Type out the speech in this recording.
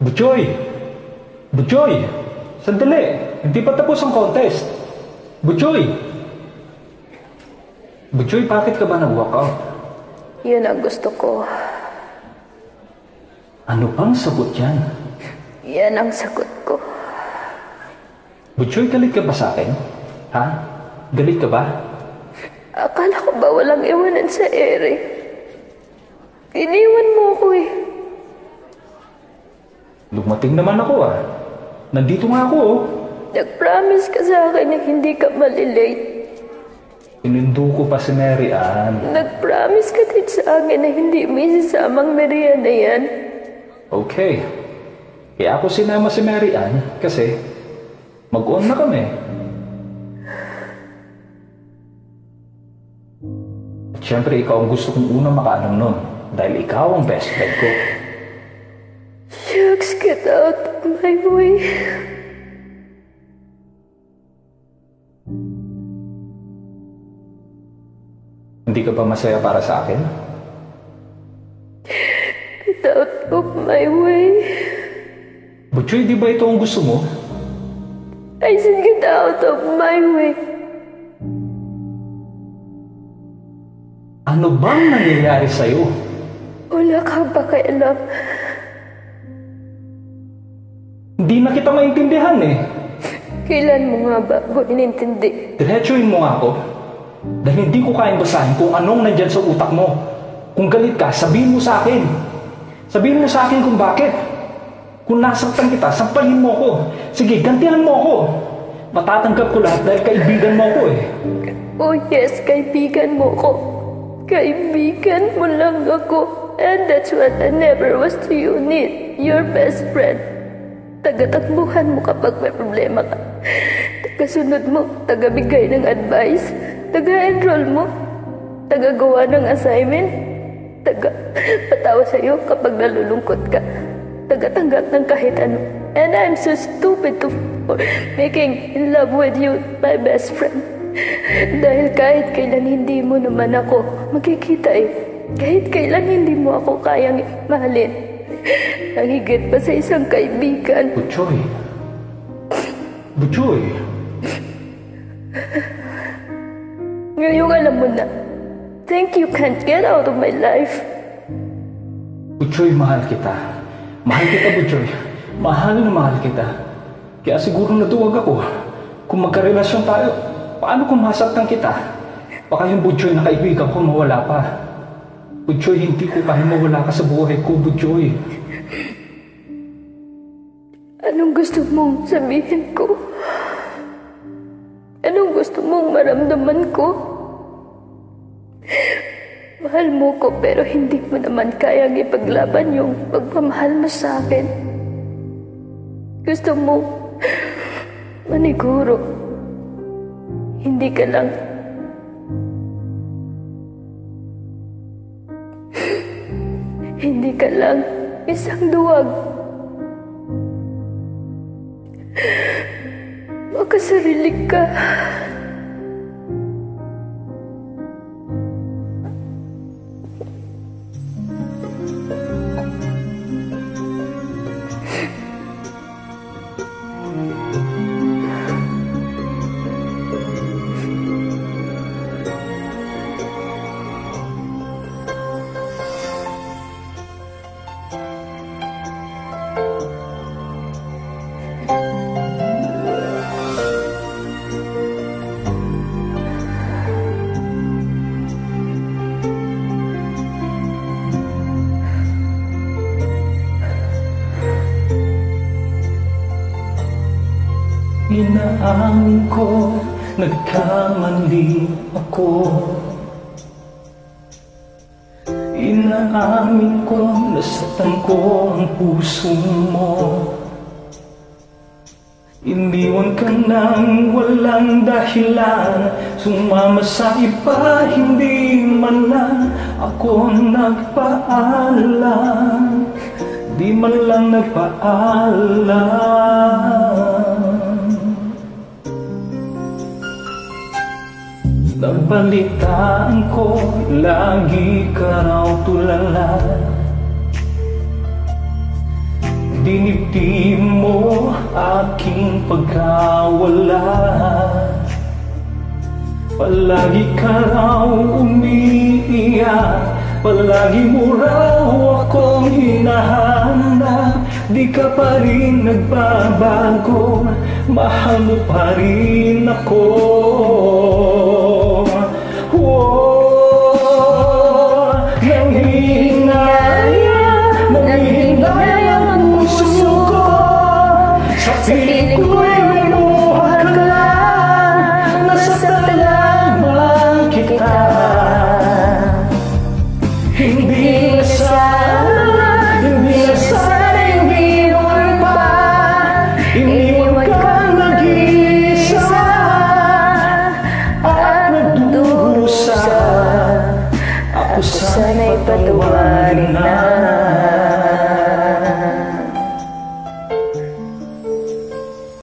Butchoy! Butchoy! Sandali! Hindi pa tapos ang contest! Butchoy! Butchoy, bakit ka ba nag-walkout? Yun ang gusto ko. Ano bang sagot yan? Yan ang sagot ko. Butchoy, galit ka ba sa akin? Ha? Galit ka ba? Akala ko ba walang iwanan sa ere? Iniwan mo ako eh. Dumating naman ako ah. Nandito nga ako oh. Nag-promise ka sa akin na hindi ka malilate. Inundo ko pa si Mary Ann. Nag-promise ka din sa akin na hindi may sasamang Maria na yan. Okay. Kaya ako sinama si Mary Ann kasi mag-on na kami. At syempre ikaw ang gusto kong unang makaalam nun dahil ikaw ang best friend ko. Shucks, get out of my way. Hindi ka ba masaya para sa akin? Get out of my way. Butchoy, di ba ito ang gusto mo? I said get out of my way. Ano bang nangyayari sa'yo? Wala ka ba kailam? Hindi na kita maintindihan eh. Kailan mo nga ba ako inintindi? Diretsuhin mo nga ako. Dahil hindi ko kayang basahin kung anong nandyan sa utak mo. Kung galit ka, sabihin mo sa akin. Sabihin mo sa akin kung bakit. Kung nasaktan kita, sampalin mo ako. Sige, gantihan mo ako. Matatanggap ko lahat dahil kaibigan mo ako eh. Oh yes, kaibigan mo ko. Kaibigan mo lang ako. And that's what I never was to you, need. Your best friend. Taga-takbuhan mo kapag may problema ka. Taga-sunod mo, taga-bigay ng advice, taga-enroll mo, taga-gawa ng assignment, taga-patawa sa'yo kapag nalulungkot ka, taga-tanggap ng kahit ano. And I'm so stupid to making in love with you, my best friend. Dahil kahit kailan hindi mo naman ako makikita eh. Kahit kailan hindi mo ako kayang mahalin. Ang higit pa sa isang kaibigan. Butchoy. Butchoy. Ngayong alam mo na. Think you can't get out of my life. Butchoy, mahal kita. Mahal kita, Butchoy. Mahal na mahal kita. Kaya siguro natuwag ako. Kung magkarelasyon tayo, paano kung masaktan kita? Baka yung Butchoy na kaibigan ko mawala pa. Butchoy, hindi ko kaya mawala ka sa buhay ko, Butchoy. Anong gusto mong sabihin ko? Anong gusto mong maramdaman ko? Mahal mo ko pero hindi mo naman kayang ipaglaban yung pagmamahal mo sa akin. Gusto mo maniguro. Hindi ka lang hindi ka lang isang duwag. Makasarili ka. Inaamin ko, nagkamali ako. Inaamin ko, nasaktan ko ang puso mo. Iniwan ka nang walang dahilan, sumama sa iba, hindi man lang ako nagpaalam. Di man lang nagpaalam. Nabalitaan ko, lagi ka raw tulala. Di dinibdib mo aking pagkawala. Palagi ka raw umiiyak, palagi mo raw akong hinahanap. Di ka pa rin nagbabago, mahal mo pa rin ako. Nanghihingaya ang puso ko, sa piling ko'y lumuha ka lang, nasasaktan lamang kita. Hindi na sana iniwan pa, iniwan kang nag-iisa at nagdurusa. Ako sana'y patawarin na.